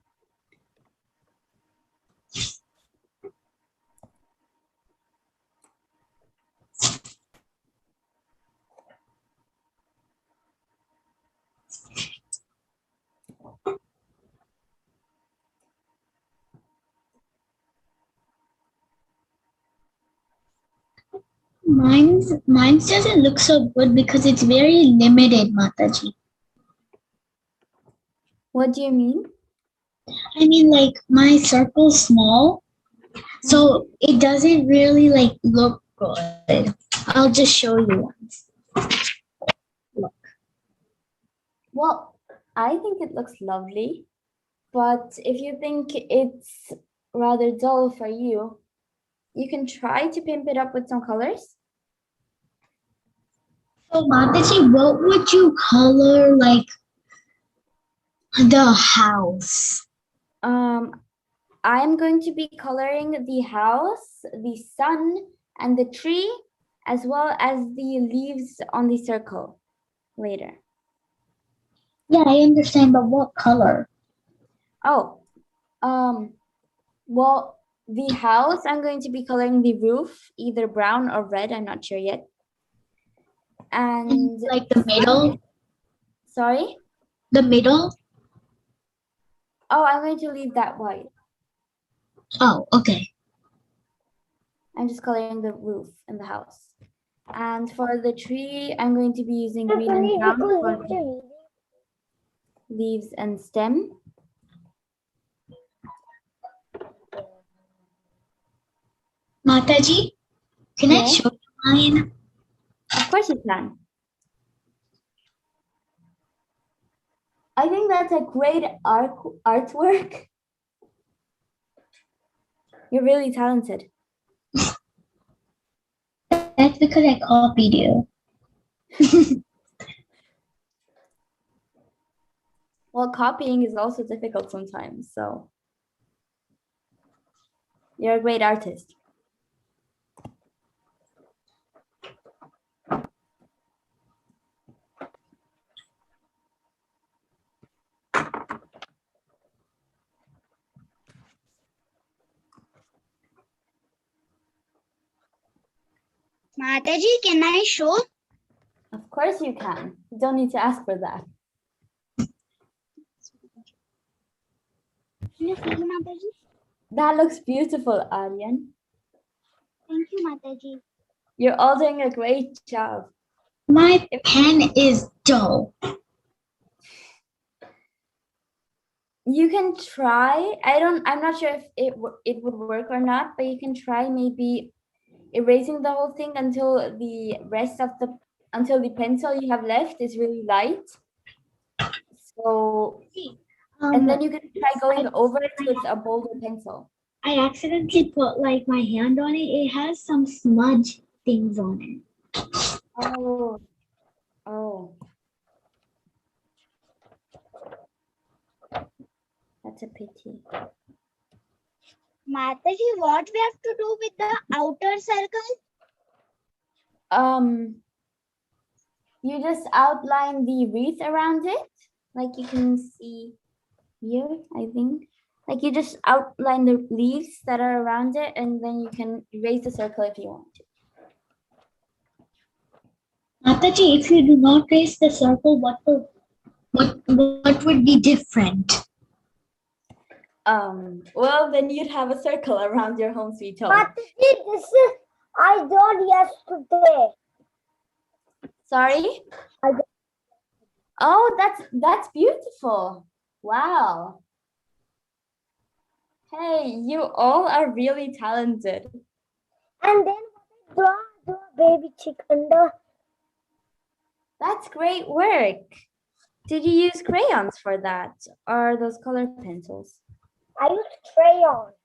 Speaker 4: Mine's doesn't look so good because it's very limited, Mataji.
Speaker 1: What do you mean?
Speaker 4: I mean, like my circle's small, so it doesn't really like look good. I'll just show you once. Look.
Speaker 1: Well, I think it looks lovely, but if you think it's rather dull for you, you can try to pimp it up with some colors.
Speaker 4: So Mataji, what would you color like the house?
Speaker 1: I'm going to be coloring the house, the sun, and the tree, as well as the leaves on the circle later.
Speaker 4: Yeah, I understand, but what color?
Speaker 1: Oh, well, the house, I'm going to be coloring the roof, either brown or red, I'm not sure yet. And
Speaker 4: Like the middle?
Speaker 1: sorry?
Speaker 4: The middle?
Speaker 1: Oh, I'm going to leave that white.
Speaker 4: Oh, okay.
Speaker 1: I'm just coloring the roof and the house. And for the tree, I'm going to be using green and brown for the leaves and stem.
Speaker 4: Mataji, can I
Speaker 1: Yes.
Speaker 4: show you mine?
Speaker 1: Of course you can. I think that's a great artwork. You're really talented.
Speaker 4: That's because I copied you.
Speaker 1: Well, copying is also difficult sometimes, so you're a great artist.
Speaker 3: Mataji, can I show?
Speaker 1: Of course you can. You don't need to ask for that.
Speaker 3: Can you see, Mataji?
Speaker 1: That looks beautiful, Aryan.
Speaker 3: Thank you, Mataji.
Speaker 1: You're all doing a great job.
Speaker 4: My pen is dull.
Speaker 1: You can try. I'm not sure if it would work or not, but you can try maybe erasing the whole thing until the pencil you have left is really light. So and then you can try going over it with a bolder pencil.
Speaker 4: I accidentally put like my hand on it. It has some smudge things on it.
Speaker 1: Oh. Oh. That's a pity.
Speaker 3: Mataji, what we have to do with the outer circle?
Speaker 1: You just outline the wreath around it, like you can see here, I think. Like you just outline the leaves that are around it, and then you can erase the circle if you want to.
Speaker 4: Mataji, if you do not trace the circle, what would be different?
Speaker 1: Well, then you'd have a circle around your home sweet home.
Speaker 2: Mataji, this is I done yesterday.
Speaker 1: Sorry? Oh, that's beautiful. Wow. Hey, you all are really talented.
Speaker 2: And then what I draw the baby chicken.
Speaker 1: That's great work. Did you use crayons for that, or those color pencils?
Speaker 2: I used crayons.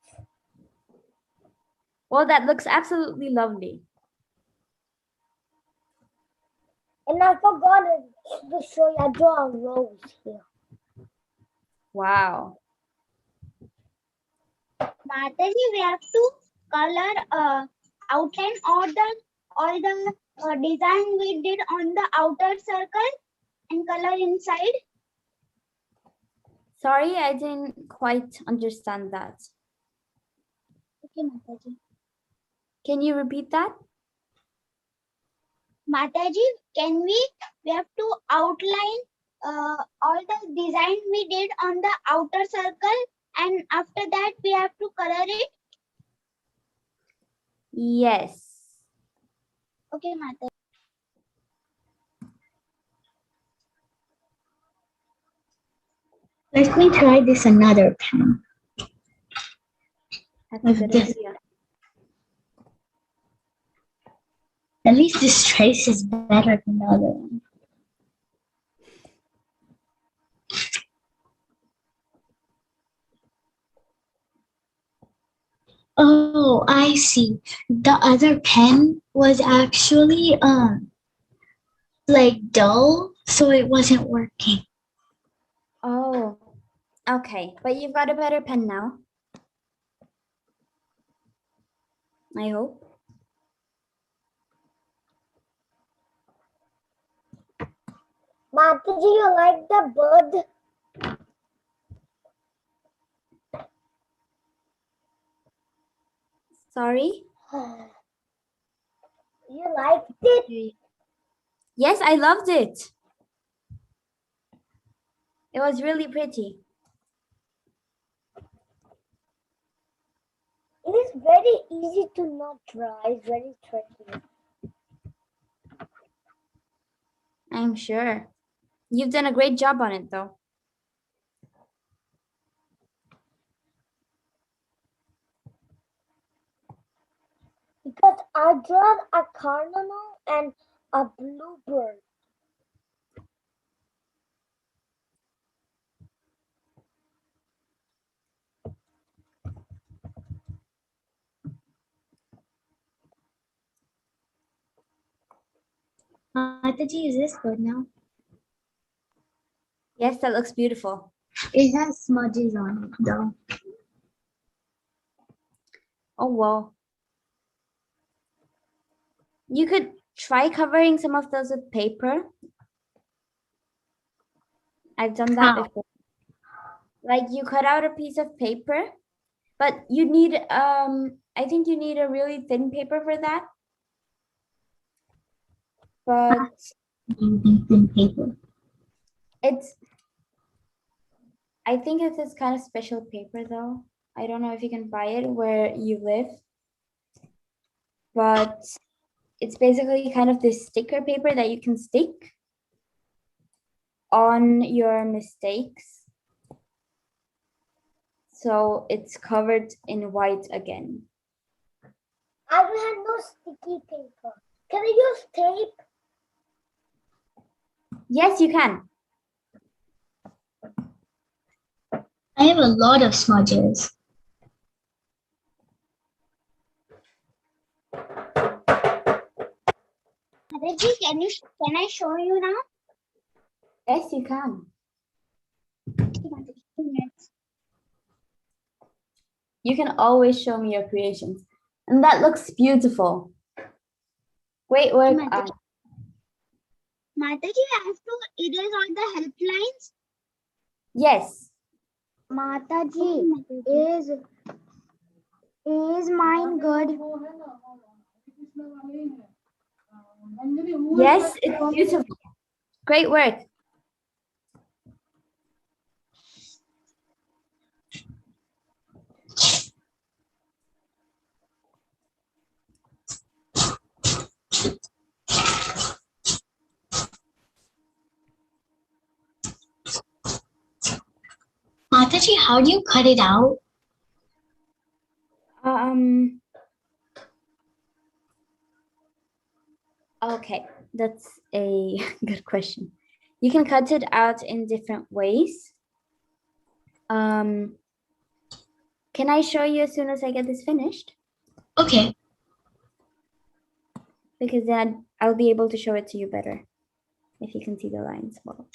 Speaker 1: Well, that looks absolutely lovely.
Speaker 2: And I forgot to show you. I draw a rose here.
Speaker 1: Wow.
Speaker 3: Mataji, we have to color outline all the design we did on the outer circle and color inside.
Speaker 1: Sorry, I didn't quite understand that.
Speaker 3: Okay, Mataji.
Speaker 1: Can you repeat that?
Speaker 3: Mataji, we have to outline all the design we did on the outer circle, and after that we have to color it.
Speaker 1: Yes.
Speaker 3: Okay, Mata.
Speaker 4: Let me try this another pen.
Speaker 1: That's a good
Speaker 4: This,
Speaker 1: idea.
Speaker 4: at least this trace is better than the other one. Oh, I see. The other pen was actually like dull, so it wasn't working.
Speaker 1: Oh, okay. But you've got a better pen now. I hope.
Speaker 2: Mataji, you like the bird?
Speaker 1: Sorry?
Speaker 2: You liked it?
Speaker 1: Yes, I loved it. It was really pretty.
Speaker 2: It is very easy to not draw. It's very tricky.
Speaker 1: I'm sure. You've done a great job on it, though.
Speaker 2: Because I draw a cardinal and a bluebird.
Speaker 4: Mataji, is this good now?
Speaker 1: Yes, that looks beautiful.
Speaker 4: It has smudges on it though.
Speaker 1: Oh, well. You could try covering some of those with paper. I've done that
Speaker 4: How?
Speaker 1: before. Like you cut out a piece of paper, but you need I think you need a really thin paper for that. But
Speaker 4: Using thin paper.
Speaker 1: it's I think it's this kind of special paper though. I don't know if you can buy it where you live. But it's basically kind of this sticker paper that you can stick on your mistakes. So it's covered in white again.
Speaker 2: I don't have no sticky paper. Can I use tape?
Speaker 1: Yes, you can.
Speaker 4: I have a lot of smudges.
Speaker 3: Mataji, can I show you now?
Speaker 1: Yes, you can.
Speaker 3: Okay, Mataji, 2 minutes.
Speaker 1: You can always show me your creations. And that looks beautiful. Great work.
Speaker 3: Mataji, Mataji, I have to erase all the helplines.
Speaker 1: Yes.
Speaker 7: Mataji, is mine good?
Speaker 1: Yes, it's beautiful. Great work.
Speaker 4: Mataji, how do you cut it out?
Speaker 1: Okay, that's a good question. You can cut it out in different ways. Can I show you as soon as I get this finished?
Speaker 4: Okay.
Speaker 1: Because then I'll be able to show it to you better if you can see the lines well.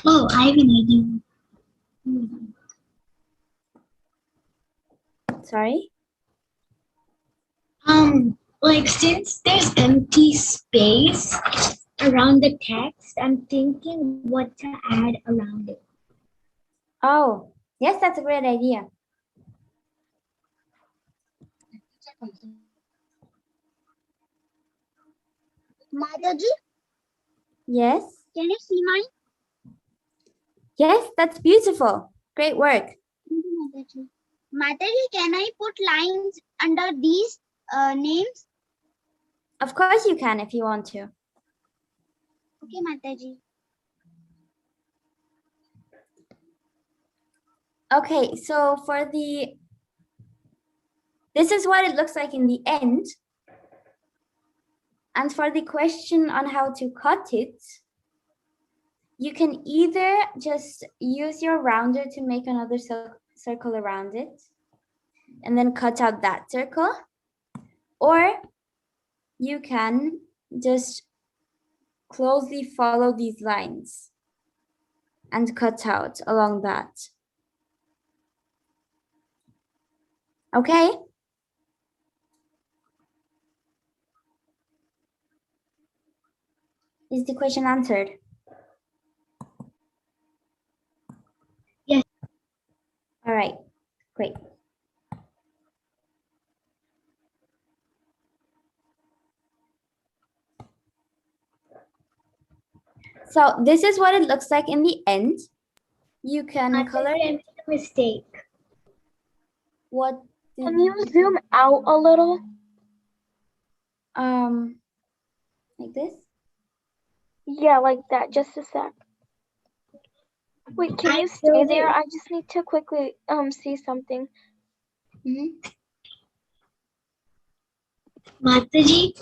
Speaker 4: Oh, I have an idea.
Speaker 1: Sorry?
Speaker 4: Like since there's empty space around the text, I'm thinking what to add around it.
Speaker 1: Oh, yes, that's a great idea.
Speaker 3: Mataji,
Speaker 1: Yes.
Speaker 3: Can you see mine?
Speaker 1: Yes, that's beautiful. Great work.
Speaker 3: Thank you, Mataji. Mataji, can I put lines under these names?
Speaker 1: Of course you can if you want to.
Speaker 3: Okay, Mataji.
Speaker 1: Okay, so this is what it looks like in the end. And for the question on how to cut it, you can either just use your rounder to make another circle around it and then cut out that circle, or you can just closely follow these lines and cut out along that. Okay? Is the question answered?
Speaker 4: Yes.
Speaker 1: All right, great. So this is what it looks like in the end. You can color
Speaker 4: I made a mistake.
Speaker 1: what did
Speaker 2: Can you zoom out a little?
Speaker 1: like this?
Speaker 2: Yeah, like that. Just a sec. Wait, can
Speaker 4: I
Speaker 2: you stay
Speaker 4: filled
Speaker 2: there?
Speaker 4: it.
Speaker 2: I just need to quickly see something.
Speaker 4: Mataji,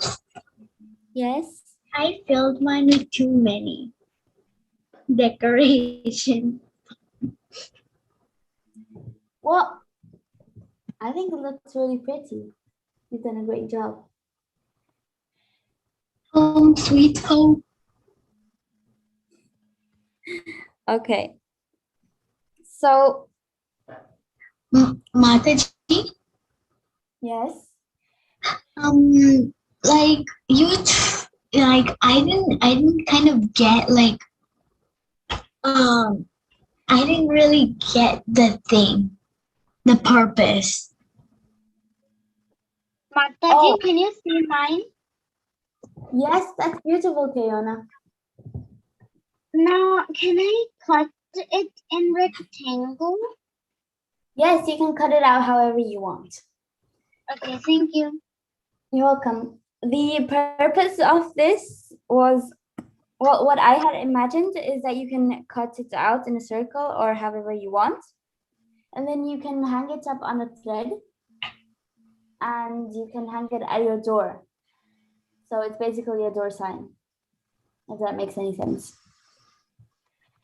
Speaker 1: Yes.
Speaker 4: I filled mine with too many decoration.
Speaker 1: Well, I think it looks really pretty. You've done a great job.
Speaker 4: Home sweet home.
Speaker 1: Okay. So
Speaker 4: Mataji,
Speaker 1: yes.
Speaker 4: like like I didn't kind of get like I didn't really get the thing, the purpose.
Speaker 3: Mataji,
Speaker 1: Oh.
Speaker 3: can you see mine?
Speaker 1: Yes, that's beautiful, Kayona.
Speaker 3: Now, can I cut it in rectangle?
Speaker 1: Yes, you can cut it out however you want.
Speaker 3: Okay, thank you.
Speaker 1: You're welcome. The purpose of this was, well, what I had imagined is that you can cut it out in a circle or however you want. And then you can hang it up on a thread and you can hang it at your door. So it's basically a door sign, if that makes any sense.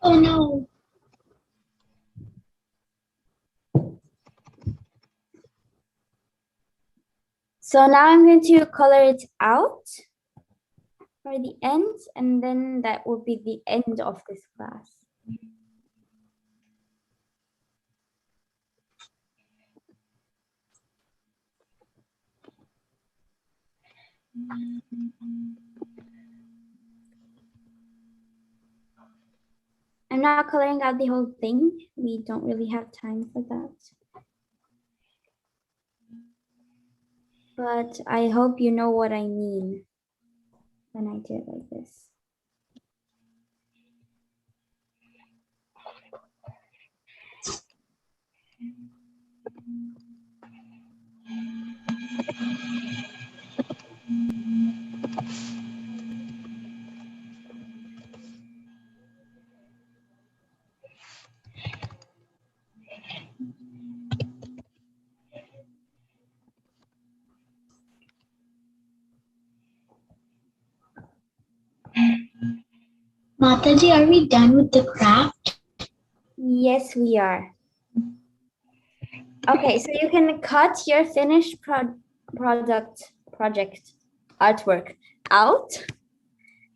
Speaker 4: Oh no.
Speaker 1: So now I'm going to color it out for the end, and then that will be the end of this class. I'm not coloring out the whole thing. We don't really have time for that. But I hope you know what I mean when I do it like this.
Speaker 4: Mataji, are we done with the craft?
Speaker 1: Yes, we are. Okay, so you can cut your finished project artwork out,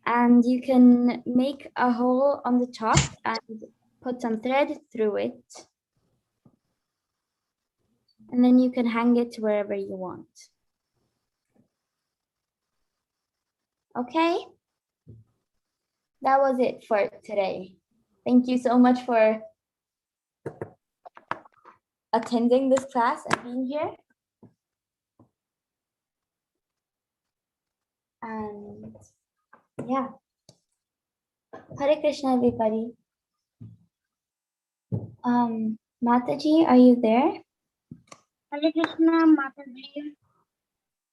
Speaker 1: and you can make a hole on the top and put some thread through it. And then you can hang it wherever you want. Okay? That was it for today. Thank you so much for attending this class and being here. And yeah. Hare Krishna, everybody. Mataji, are you there?
Speaker 3: Hare Krishna, Mataji.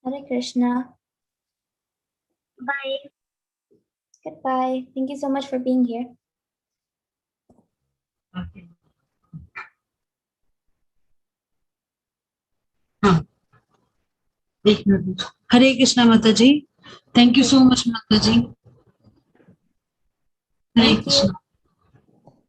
Speaker 1: Hare Krishna.
Speaker 3: Bye.
Speaker 1: Goodbye. Thank you so much for being here.
Speaker 6: Okay. एक minute हरे कृष्णा माता जी thank you so much माता जी हरे
Speaker 1: Thank you.
Speaker 6: Krishna